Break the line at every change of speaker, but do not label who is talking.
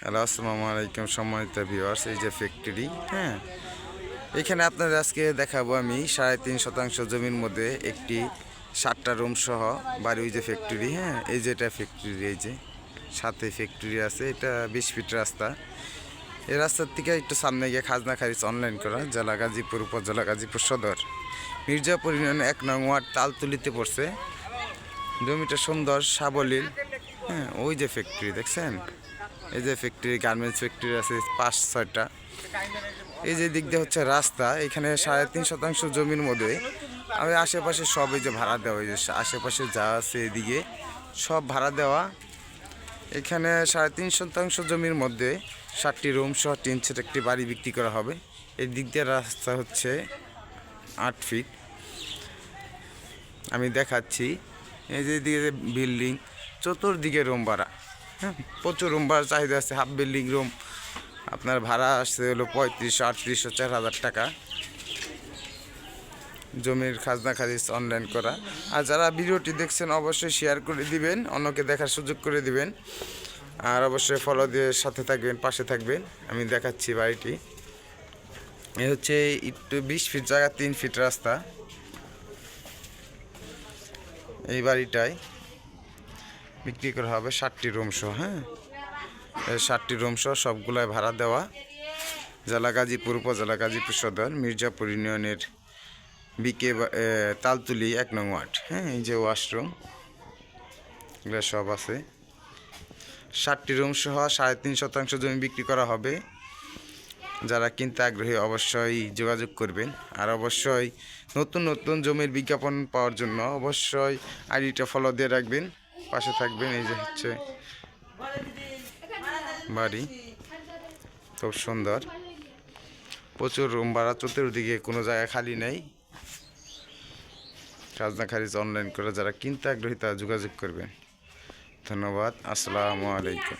Hello, আসসালামু আলাইকুম সম্মানিত ভিউয়ার্স। এই যে ফ্যাক্টরি, হ্যাঁ, এখানে আপনাদের আজকে দেখাবো আমি 3.5 শতাংশ জমির মধ্যে একটি 7টা রুম সহ বাড়ি। ওই যে ফ্যাক্টরি, হ্যাঁ, এই যে এটা ফ্যাক্টরি, এই যে সাথে ফ্যাক্টরি আছে। এটা 20 ফিট রাস্তা। এই রাস্তার থেকে একটু সামনে গিয়ে খাজনা খারিজ অনলাইন করা, জেলা গাজীপুর, উপজেলা গাজীপুর সদর, মির্জাপুর ইউনিয়ন 1 নং ওয়ার্ড তালতুলিতে পড়ছে। জমিটা সুন্দর সাবলীল, হ্যাঁ। ওই যে ফ্যাক্টরি দেখছেন, এই যে ফ্যাক্টরি, গার্মেন্টস ফ্যাক্টরি আছে 5-6টা। এই যে দিক দিয়ে হচ্ছে রাস্তা। এখানে 3.5 শতাংশ জমির মধ্যে আমি আশেপাশে সব এই যে ভাড়া দেওয়া, এই যে আশেপাশে যা আছে এদিকে সব ভাড়া দেওয়া। এখানে 3.5 শতাংশ জমির মধ্যে 7টি রুম সহ 3 সেট একটি বাড়ি বিক্রি করা হবে। এই দিক দিয়ে রাস্তা হচ্ছে 8 ফিট। আমি দেখাচ্ছি, এই যে দিকে বিল্ডিং, চতুর্দিকে রুম ভাড়া, হ্যাঁ, প্রচুর রুম ভাড়ার চাহিদা আছে। হাফ বিল্ডিং রুম আপনার ভাড়া আসছে হলো 3500, 3800, 4000 টাকা। জমির খাজনা খারিজ অনলাইন করা। আর যারা ভিডিওটি দেখছেন অবশ্যই শেয়ার করে দিবেন, অন্যকে দেখার সুযোগ করে দিবেন। আর অবশ্যই ফলো দিয়ে সাথে থাকবেন, পাশে থাকবেন। আমি দেখাচ্ছি বাড়িটি। এ হচ্ছে একটু 20 ফিট জায়গা, 3 ফিট রাস্তা। এই বাড়িটায় বিক্রি করা হবে 7টি রুম সহ, হ্যাঁ। 7টি রুম সহ সবগুলাই ভাড়া দেওয়া। জেলা গাজীপুর, উপজেলা গাজীপুর সদর, মির্জাপুর ইউনিয়নের তালতুলি 1 নং ওয়ার্ড, হ্যাঁ। এই যে ওয়াশরুম, এগুলো সব আছে। 7টি রুম সহ 3.5 শতাংশ জমি বিক্রি করা হবে। যারা কিনতে আগ্রহী অবশ্যই যোগাযোগ করবেন। আর অবশ্যই নতুন নতুন জমির বিজ্ঞাপন পাওয়ার জন্য অবশ্যই আইডিটা ফলো দিয়ে রাখবেন, পাশে থাকবেন। এই যে হচ্ছে বাড়ি, খুব সুন্দর, প্রচুর রুম ভাড়া, চতুর্দিকে কোনো জায়গা খালি নেই। খাজনা খারিজ অনলাইন করে যারা কিনতে আগ্রহী তারা যোগাযোগ করবেন। ধন্যবাদ, আসসালামু আলাইকুম।